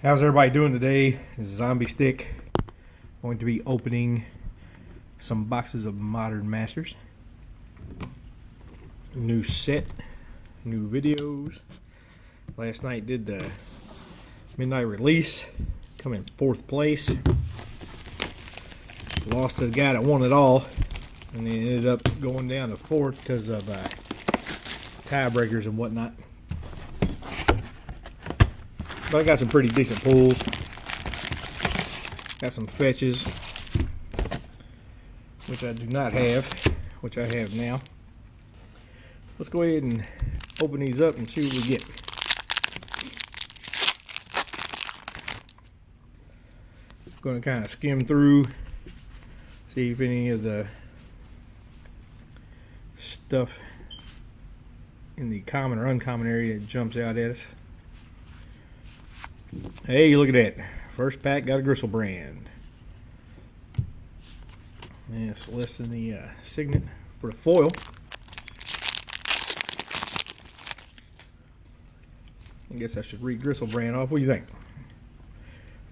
How's everybody doing today? This is Zombie Stick. Going to be opening some boxes of Modern Masters. New set, new videos. Last night did the midnight release. Come in 4th place. Lost to the guy that won it all. And then ended up going down to 4th because of tiebreakers and whatnot. But I got some pretty decent pulls. Got some fetches, which I do not have, which I have now. Let's go ahead and open these up and see what we get. I'm going to kind of skim through, see if any of the stuff in the common or uncommon area jumps out at us. Hey, look at that. First pack got a Gristle brand. And it's less than the signet for the foil. I guess I should read Gristle brand off. What do you think?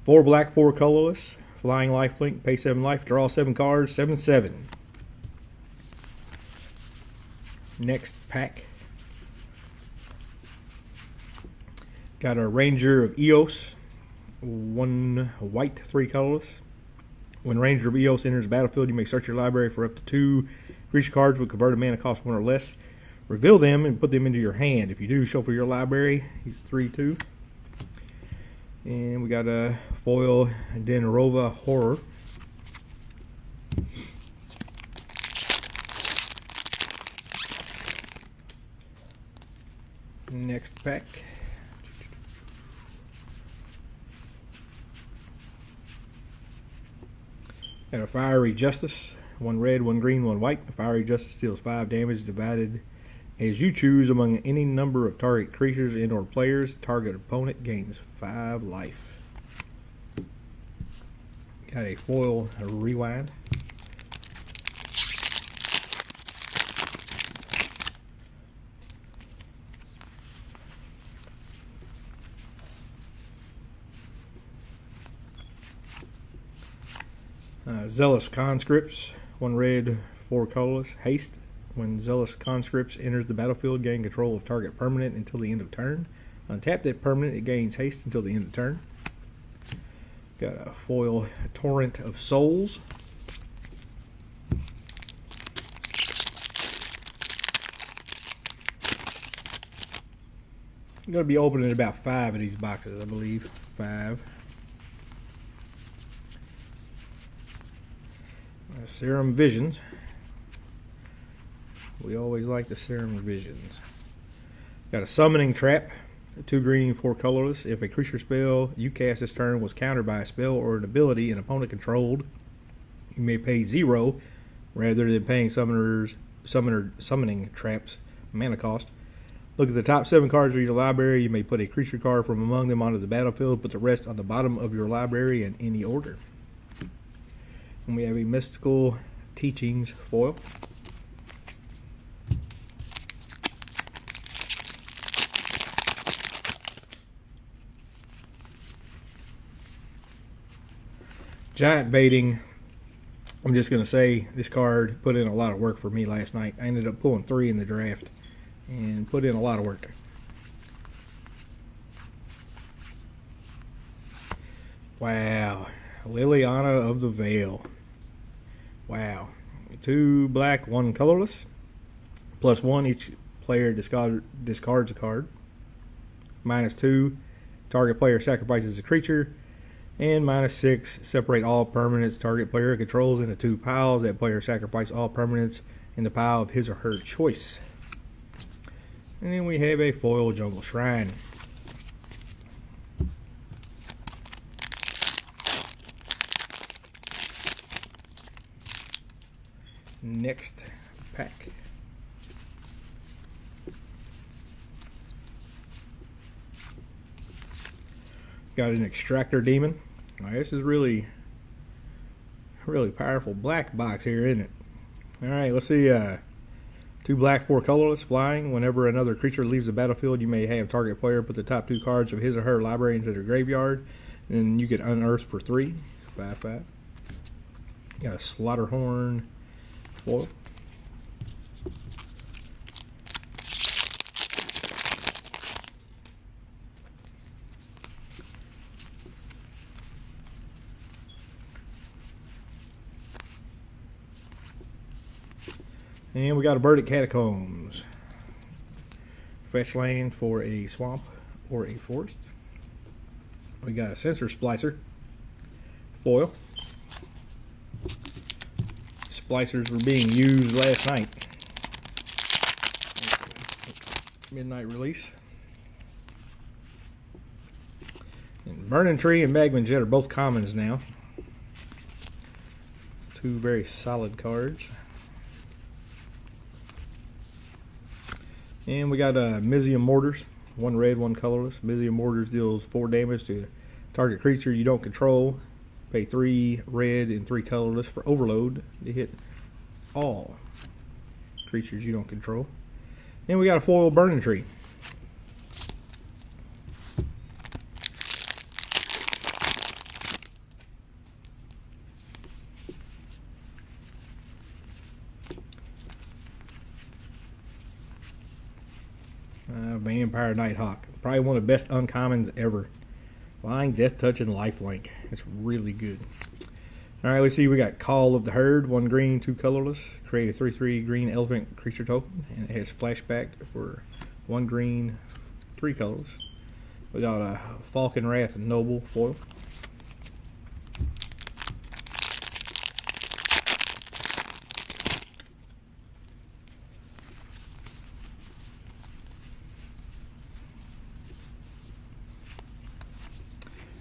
4 black, 4 colorless. Flying lifelink, pay 7 life, draw 7 cards, 7/7. Next pack. Got a Ranger of Eos, 1 white, 3 colorless. When Ranger of Eos enters the battlefield, you may search your library for up to 2 creature cards with converted mana cost 1 or less. Reveal them and put them into your hand. If you do, shuffle your library. He's 3/2. And we got a foil Denarova Horror. Next pack. Got a Fiery Justice, 1 red, 1 green, 1 white. A Fiery Justice deals 5 damage divided as you choose among any number of target creatures and or players. Target opponent gains 5 life. Got a foil Rewind. Zealous Conscripts, 1 red, 4 colorless. Haste. When Zealous Conscripts enters the battlefield, gain control of target permanent until the end of turn. Untap that permanent, it gains haste until the end of turn. Got a foil Torrent of Souls. I'm going to be opening about 5 of these boxes, I believe. 5. Serum Visions. We always like the Serum Visions. Got a Summoning Trap, 2 green, 4 colorless. If a creature spell you cast this turn was countered by a spell or an ability an opponent controlled, you may pay 0 rather than paying Summoning Trap's mana cost. Look at the top 7 cards of your library. You may put a creature card from among them onto the battlefield. Put the rest on the bottom of your library in any order. And we have a Mystical Teachings foil. Giant Baiting. I'm just going to say this card put in a lot of work for me last night. I ended up pulling 3 in the draft and put in a lot of work. Wow. Liliana of the Veil. Wow. 2 black, 1 colorless. +1, each player discards a card. -2, target player sacrifices a creature. And -6, separate all permanents target player controls into 2 piles. That player sacrifice all permanents in the pile of his or her choice. And then we have a foil Jungle Shrine. Next pack. Got an Extractor Demon. Now, this is really powerful black box here, isn't it? All right, let's see. 2 black, 4 colorless, flying. Whenever another creature leaves the battlefield, you may have target player put the top 2 cards of his or her library into their graveyard, and you get unearthed for 3. 5/5. Got a Slaughterhorn foil. And we got a Burdick Catacombs. Fetch land for a swamp or a forest. We got a Sensor Splicer foil. Splicers were being used last night. Midnight release. And Burning Tree and Magman Jet are both commons now. 2 very solid cards. And we got Mizium Mortars, 1 red, 1 colorless. Mizium Mortars deals 4 damage to target creature you don't control. Pay 3 red and 3 colorless for overload to hit all creatures you don't control. And we got a foil Burning Tree. Vampire Nighthawk. Probably one of the best uncommons ever. Flying, Death Touch, and Lifelink. It's really good. Alright, let's see. We got Call of the Herd. 1 green, 2 colorless. Create a 3/3 green elephant creature token. And it has flashback for 1 green, 3 colorless. We got a Falcon Wrath Noble foil.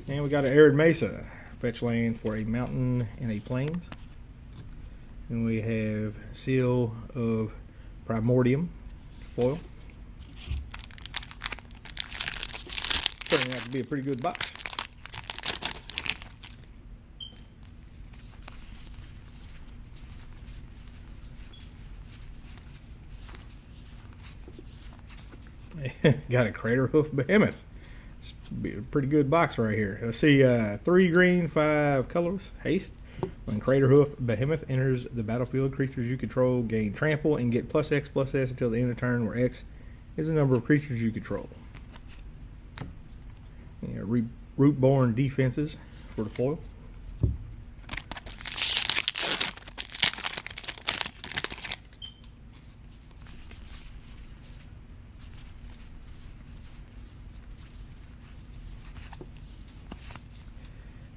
And we got an Arid Mesa. Fetch land for a mountain and a plains. And we have Seal of Primordium foil. Turning out to be a pretty good box. Got a Crater Hoof Behemoth. It's a pretty good box right here. Let's see, 3 green, 5 colorless. Haste. When Crater Hoof Behemoth enters the battlefield, creatures you control gain trample and get +X/+S until the end of turn, where X is the number of creatures you control. Yeah, Rootborn Defenses for the foil.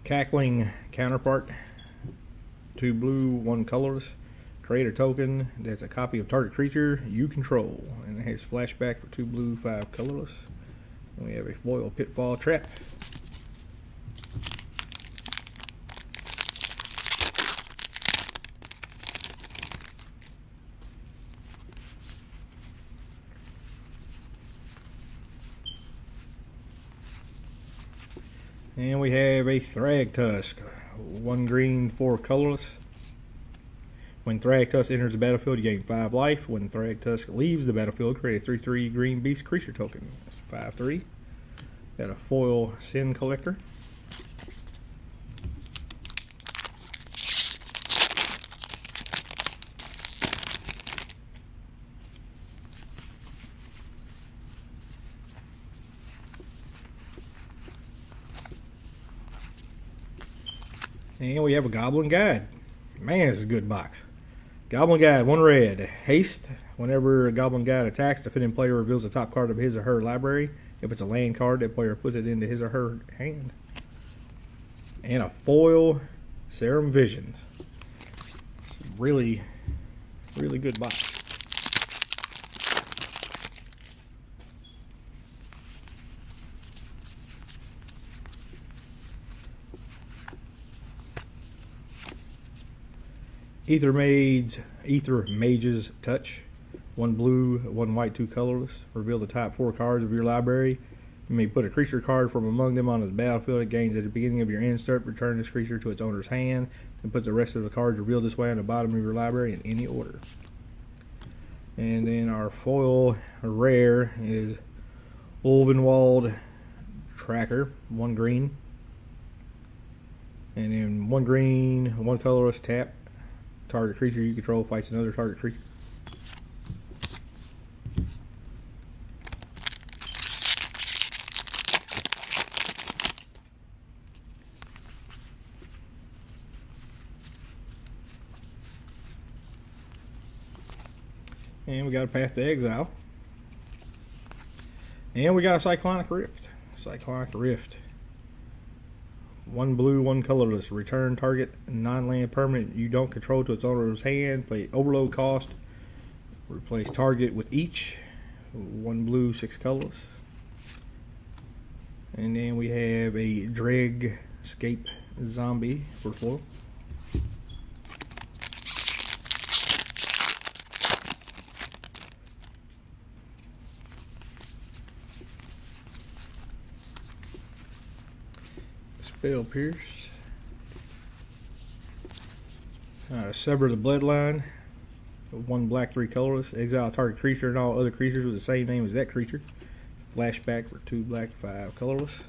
Cackling Counterpart. 2 blue, 1 colorless. Create a token that's a copy of target creature you control. And it has flashback for 2 blue, 5 colorless. And we have a foil Pitfall Trap. And we have a Thragtusk. 1 green, 4 colorless. When Thragtusk enters the battlefield, you gain 5 life. When Thragtusk leaves the battlefield, create a 3/3 green beast creature token. 5/3. Got a foil Sin Collector. And we have a Goblin Guide. Man, this is a good box. Goblin Guide, 1 red. Haste. Whenever a Goblin Guide attacks, the defending player reveals the top card of his or her library. If it's a land card, that player puts it into his or her hand. And a foil Serum Visions. It's a really, really good box. Ether Mage's Touch. 1 blue, 1 white, 2 colorless. Reveal the top 4 cards of your library. You may put a creature card from among them onto the battlefield. It gains at the beginning of your end step. Return this creature to its owner's hand. And put the rest of the cards revealed this way on the bottom of your library in any order. And then our foil rare is Ulvenwald Tracker, 1 green. And then 1 green, 1 colorless, tap. Target creature you control fights another target creature. And we got a Path to Exile. And we got a Cyclonic Rift. Cyclonic Rift. 1 blue, 1 colorless. Return target non-land permanent you don't control to its owner's hand. Play overload cost. Replace target with each. 1 blue, 6 colorless. And then we have a Dreg Escape Zombie for foil. Spell Pierce. Sever the Bloodline. 1 black, 3 colorless. Exile target creature and all other creatures with the same name as that creature. Flashback for 2 black, 5 colorless.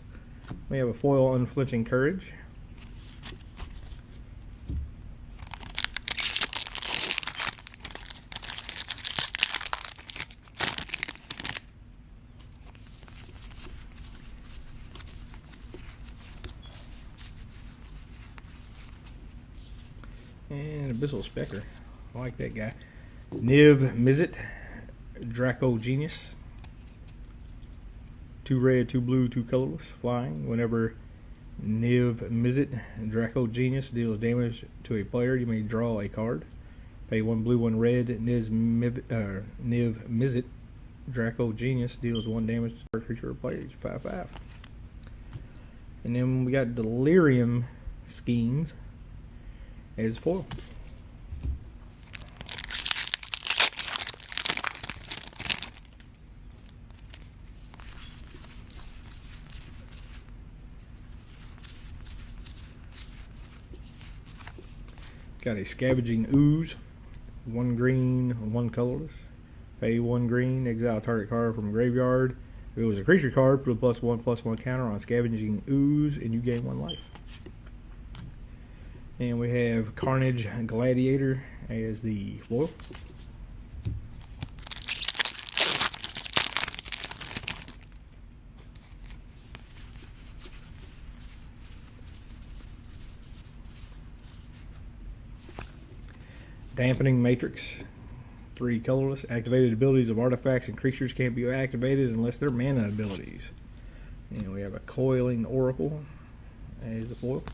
We have a foil Unflinching Courage. And Abyssal Spectre. I like that guy. Niv Mizzet, Draco Genius. 2 red, 2 blue, 2 colorless. Flying. Whenever Niv Mizzet, Draco Genius, deals damage to a player, you may draw a card. Pay 1 blue, 1 red. Niv Mizzet, Draco Genius, deals 1 damage to a creature or player. It's 5/5. And then we got Delirium Schemes as foil. Got a Scavenging Ooze, 1 green, 1 colorless. Pay 1 green, exile target card from graveyard. If it was a creature card, put a +1/+1 counter on Scavenging Ooze, and you gain 1 life. And we have Carnage Gladiator as the foil. Dampening Matrix, 3 colorless. Activated abilities of artifacts and creatures can't be activated unless they're mana abilities. And we have a Coiling Oracle as the foil.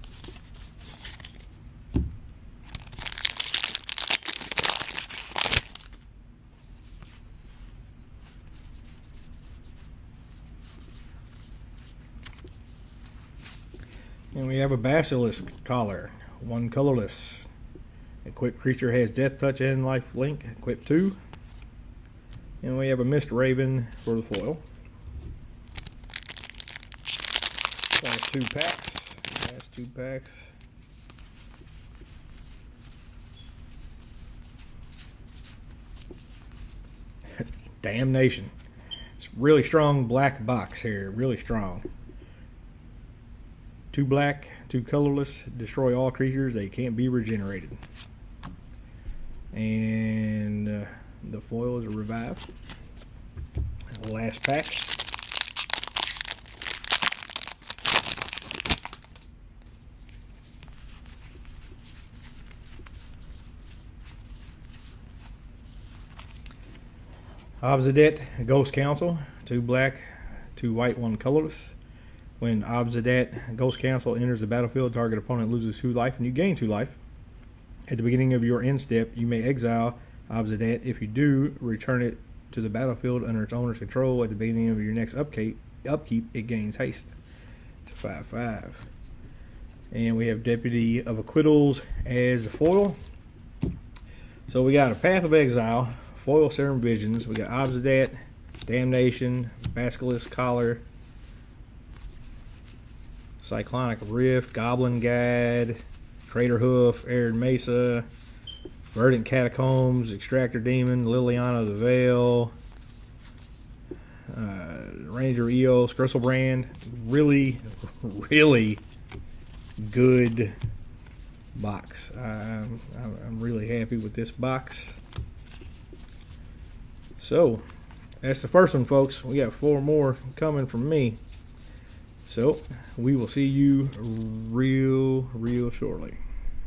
And we have a Basilisk Collar, 1 colorless. Equipped creature has Death Touch and Life Link, equip 2. And we have a Mist Raven for the foil. Last 2 packs. Last 2 packs. Damnation. It's really strong black box here, really strong. 2 black, 2 colorless, destroy all creatures, they can't be regenerated. And the foil is a Revive. Last pack. Obsidet, Ghost Council, 2 black, 2 white, 1 colorless. When Obsidet, Ghost Council enters the battlefield, target opponent loses 2 life and you gain 2 life. At the beginning of your end step, you may exile Obsidet. If you do, return it to the battlefield under its owner's control. At the beginning of your next upkeep it gains haste. It's 5/5. And we have Deputy of Acquittals as the foil. So we got a Path of Exile, foil Serum Visions. We got Obsidet, Damnation, Basilisk Collar, Cyclonic Rift, Goblin Guide, Crater Hoof, Arid Mesa, Verdant Catacombs, Extractor Demon, Liliana of the Veil, Ranger Eos, Griselbrand. Really, really good box. I'm really happy with this box. So, that's the first one, folks. We got 4 more coming from me. So, we will see you real shortly.